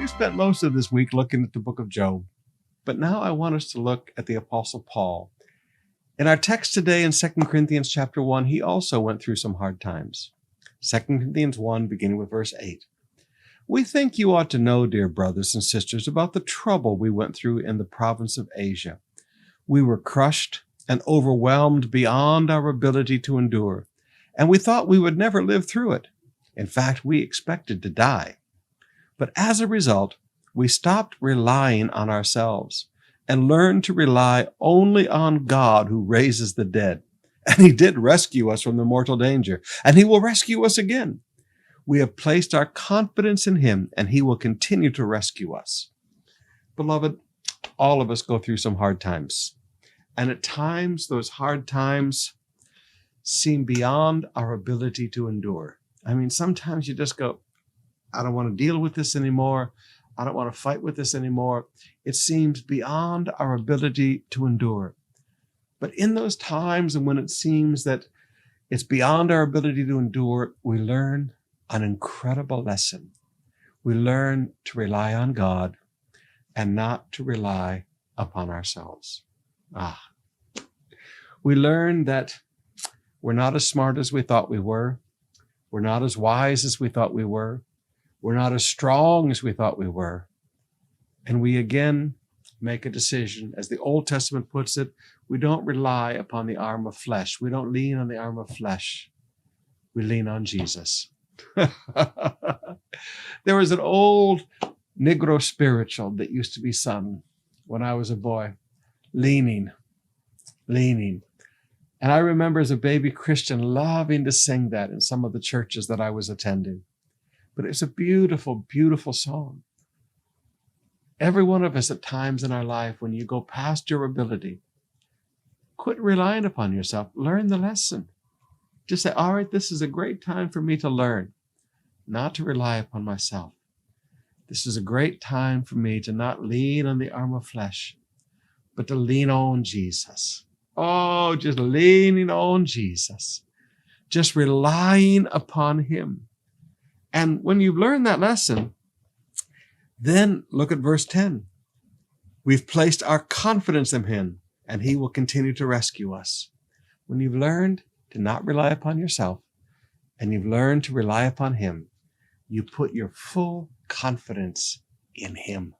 We've spent most of this week looking at the book of Job, but now I want us to look at the Apostle Paul. In our text today in 2 Corinthians chapter 1, he also went through some hard times. 2 Corinthians 1, beginning with verse 8. We think you ought to know, dear brothers and sisters, about the trouble we went through in the province of Asia. We were crushed and overwhelmed beyond our ability to endure, and we thought we would never live through it. In fact, we expected to die. But as a result, we stopped relying on ourselves and learned to rely only on God who raises the dead. And he did rescue us from the mortal danger, and he will rescue us again. We have placed our confidence in him, and he will continue to rescue us. Beloved, all of us go through some hard times. And at times, those hard times seem beyond our ability to endure. I mean, sometimes you just go, I don't want to deal with this anymore. I don't want to fight with this anymore. It seems beyond our ability to endure. But in those times and when it seems that it's beyond our ability to endure, we learn an incredible lesson. We learn to rely on God and not to rely upon ourselves. We learn that we're not as smart as we thought we were. We're not as wise as we thought we were. We're not as strong as we thought we were. And we again make a decision. As the Old Testament puts it, we don't rely upon the arm of flesh. We don't lean on the arm of flesh. We lean on Jesus. There was an old Negro spiritual that used to be sung when I was a boy. Leaning. And I remember as a baby Christian loving to sing that in some of the churches that I was attending. But it's a beautiful, beautiful song. Every one of us at times in our life, when you go past your ability, quit relying upon yourself. Learn the lesson. Just say, all right, this is a great time for me to learn, not to rely upon myself. This is a great time for me to not lean on the arm of flesh, but to lean on Jesus. Oh, just leaning on Jesus. Just relying upon him. And when you've learned that lesson, then look at verse 10. We've placed our confidence in him, and he will continue to rescue us. When you've learned to not rely upon yourself, and you've learned to rely upon him, you put your full confidence in him.